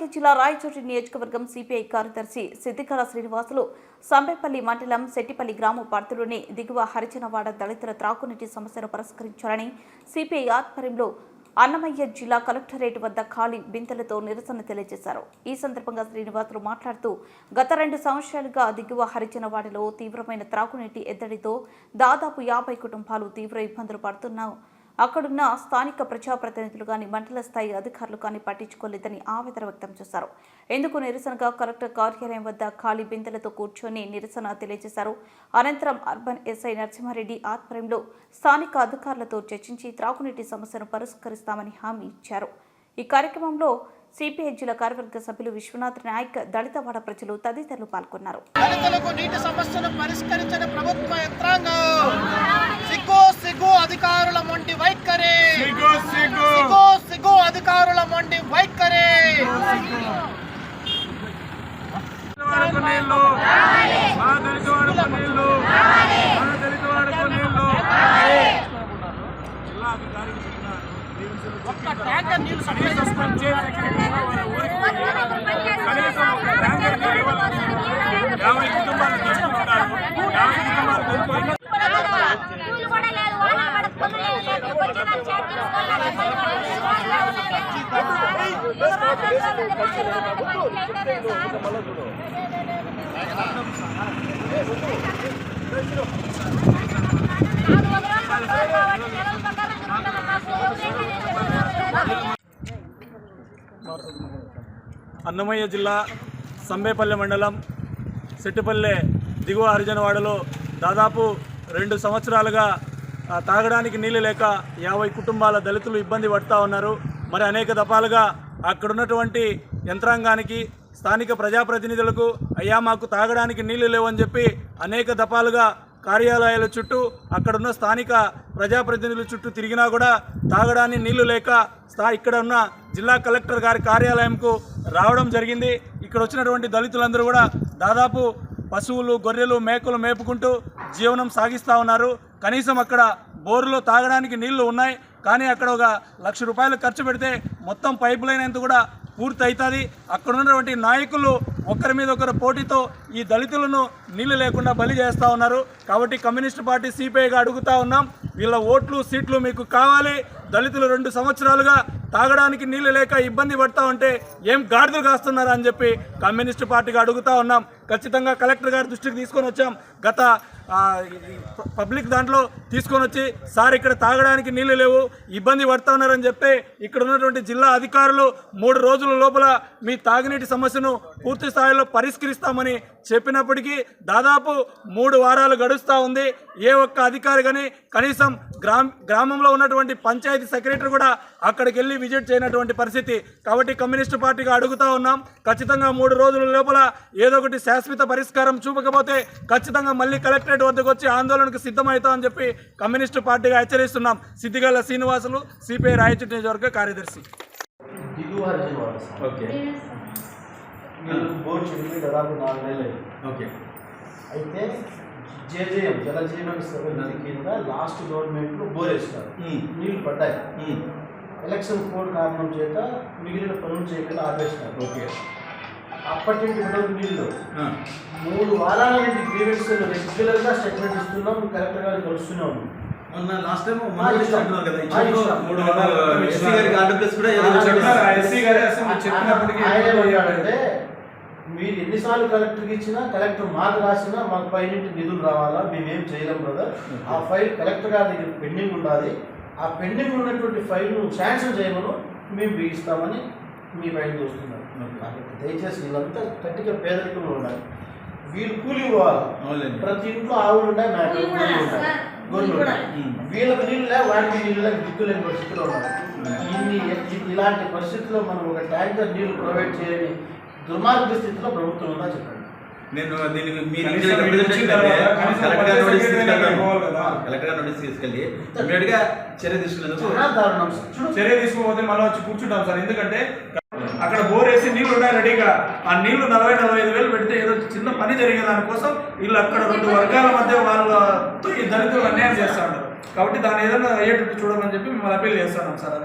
అన్నమయ్య జిల్లా రాయచోటి నియోజకవర్గం సిపిఐ కార్యదర్శి సిద్దికళ శ్రీనివాసులు సంబేపల్లి మండలం శెట్టిపల్లి గ్రామ పరిధిలోని దిగువ హరిజనవాడ దళితుల త్రాగునీటి సమస్యను పరిష్కరించాలని సిపిఐ ఆధ్వర్యంలో అన్నమయ్య జిల్లా కలెక్టరేట్ వద్ద ఖాళీ బిందెలతో నిరసన తెలియజేశారు. ఈ సందర్భంగా శ్రీనివాసులు మాట్లాడుతూ గత 2 సంవత్సరాలుగా దిగువ హరిజనవాడలో తీవ్రమైన త్రాగునీటి ఎద్దడితో దాదాపు 50 కుటుంబాలు తీవ్ర ఇబ్బందులు పడుతున్నాయి. అక్కడున్న స్థానిక ప్రజాప్రతినిధులు కానీ మండల స్థాయి అధికారులు కానీ పట్టించుకోలేదని ఆవేదన వ్యక్తం చేశారు. ఇందుకు నిరసనగా కలెక్టర్ కార్యాలయం వద్ద ఖాళీ బిందెలతో కూర్చొని నిరసన తెలియజేశారు. అనంతరం అర్బన్ ఎస్ఐ నరసింహారెడ్డి ఆధ్వర్యంలో స్థానిక అధికారులతో చర్చించి త్రాగునీటి సమస్యను పరిష్కరిస్తామని హామీ ఇచ్చారు. ఈ కార్యక్రమంలో సిపిఐ జిల్లా కార్యవర్గ సభ్యులు విశ్వనాథ్ నాయక్, దళితవాడ ప్రజలు తదితరులు పాల్గొన్నారు. దళితులకు నీటి సమస్యను పరిష్కరించని ప్రభుత్వ యంత్రాంగం సిగ్గు అధికారుల మొండి వైఖరి సిగ్గు అధికారుల మొండి వైఖరి. ఒక్క ట్యాంకర్ నీళ్లు సప్లై అన్నమయ్య జిల్లా సంబేపల్లి మండలం శెట్టిపల్లె దిగువ హరిజనవాడలో దాదాపు 2 సంవత్సరాలుగా తాగడానికి నీళ్ళు లేక 50 కుటుంబాల దళితులు ఇబ్బంది పడుతూ ఉన్నారు. మరి అనేక దఫాలుగా అక్కడున్నటువంటి యంత్రాంగానికి, స్థానిక ప్రజాప్రతినిధులకు అయ్యా మాకు తాగడానికి నీళ్లు లేవని చెప్పి అనేక దఫాలుగా కార్యాలయాల చుట్టూ, అక్కడున్న స్థానిక ప్రజాప్రతినిధుల చుట్టూ తిరిగినా కూడా తాగడానికి నీళ్లు లేక ఇక్కడ ఉన్న జిల్లా కలెక్టర్ గారి కార్యాలయంకు రావడం జరిగింది. ఇక్కడ వచ్చినటువంటి దళితులందరూ కూడా దాదాపు పశువులు, గొర్రెలు, మేకలు మేపుకుంటూ జీవనం సాగిస్తూ ఉన్నారు. కనీసం అక్కడ బోరులో తాగడానికి నీళ్లు ఉన్నాయి, కానీ అక్కడ ఒక ₹1,00,000 ఖర్చు పెడితే మొత్తం పైపు లైన్ అంతా కూడా పూర్తి అవుతుంది. అక్కడ ఉన్నటువంటి నాయకులు ఒకరి మీద ఒకరు పోటీతో ఈ దళితులను నీళ్లు లేకుండా బలి చేస్తూ ఉన్నారు. కాబట్టి కమ్యూనిస్ట్ పార్టీ సిపిఐగా అడుగుతూ ఉన్నాం, వీళ్ళ ఓట్లు సీట్లు మీకు కావాలి. దళితులు 2 సంవత్సరాలుగా తాగడానికి నీళ్లు లేక ఇబ్బంది పడతా ఉంటే ఏం గాడిదలు కాస్తున్నారు అని చెప్పి కమ్యూనిస్ట్ పార్టీగా అడుగుతూ ఉన్నాం. ఖచ్చితంగా కలెక్టర్ గారి దృష్టికి తీసుకొని వచ్చాం. గత పబ్లిక్ దాంట్లో తీసుకొని వచ్చి సార్ ఇక్కడ తాగడానికి నీళ్లు లేవు, ఇబ్బంది పడుతూ ఉన్నారని చెప్తే ఇక్కడ ఉన్నటువంటి జిల్లా అధికారులు 3 రోజుల లోపల మీ తాగునీటి సమస్యను పూర్తి స్థాయిలో పరిష్కరిస్తామని చెప్పినప్పటికీ దాదాపు 3 వారాలు గడుస్తూ ఉంది. ఏ ఒక్క అధికారి కానీ కనీసం గ్రామంలో ఉన్నటువంటి పంచాయతీ సెక్రటరీ కూడా అక్కడికి వెళ్ళి విజిట్ చేయనటువంటి పరిస్థితి. కాబట్టి కమ్యూనిస్ట్ పార్టీగా అడుగుతూ ఉన్నాం, ఖచ్చితంగా 3 రోజుల లోపల ఏదో ఒకటి శాశ్వత పరిష్కారం చూపకపోతే ఖచ్చితంగా మళ్ళీ కలెక్టరేట్ వద్దకు వచ్చి ఆందోళనకు సిద్ధమవుతామని చెప్పి కమ్యూనిస్ట్ పార్టీగా హెచ్చరిస్తున్నాం. సిద్దికళ శ్రీనివాసులు, సిపిఐ రాయచోటి నియోజకవర్గ కార్యదర్శి. దాదాపు 4 నెలలు అయితే జేజేఎం జలజీవన్ నది కింద లాస్ట్ గవర్నమెంట్లో బోర్ వేస్తారు, నీళ్లు పడ్డాయి. ఎలక్షన్ కోడ్ కారణం చేత మిగిలిన పనులు చేయకుండా ఆపేసినారు. అప్పటి నుండి ఉండవు నీళ్ళు. 3 వారాల నుండి గ్రీవెన్స్ రెగ్యులర్గా స్టేట్మెంట్ ఇస్తున్నాం, కలెక్టర్ గారు కలుస్తూనే ఉన్నాం. లాస్ట్ టైం అంటే మీరు ఎన్నిసార్లు కలెక్టర్కి ఇచ్చినా, కలెక్టర్ మాకు రాసినా మాకు పైనుంచి నిధులు రావాలా, మేమేం చేయలేం బ్రదర్. ఆ ఫైల్ కలెక్టర్ గారి దగ్గర పెండింగ్ ఉండాలి. ఆ పెండింగ్ ఉన్నటువంటి ఫైల్ను శాంక్షన్ చేయమని మేము బిగిస్తామని మీ పైన చూస్తున్నాం. దయచేసి వీళ్ళంతా గట్టిగా పేదరికంలో ఉండాలి. వీళ్ళు కూలి పోవాలి. ప్రతి ఇంట్లో ఆవులు ఉన్నాయి, మేకలు ఉన్నాయి, గొర్రెలు ఉన్నాయి. వీళ్ళకి నీళ్ళు లేక వాటికి నీళ్ళు లేక దిక్కులేని పరిస్థితుల్లో ఉన్నారు. ఇలాంటి పరిస్థితుల్లో మనం ఒక ట్యాంకర్ నీళ్లు ప్రొవైడ్ చేయని దుర్మార్గ స్థితిలో ప్రభుత్వం ఉందా చెప్పండి. నేను దీనికి కలెక్టర్ నోటీస్ తీసుకెళ్ళి ఇమ్మీడియట్గా చర్య తీసుకోకపోతే మనం వచ్చి కూర్చుంటాం సార్. ఎందుకంటే అక్కడ బోర్ వేసి నీళ్లు ఉన్నాయి రెడీగా, ఆ నీళ్లు 40-45 వేలు పెడితే ఏదో చిన్న పని జరిగే దానికోసం వీళ్ళు అక్కడ 2 వర్గాల మధ్య వాళ్ళతో ఈ దళితులు అన్యాయం చేస్తూ ఉంటారు. కాబట్టి దాన్ని ఏదైనా అయ్యేటట్టు చూడమని చెప్పి మిమ్మల్ని అప్పీల్ చేస్తున్నాం సార్. అది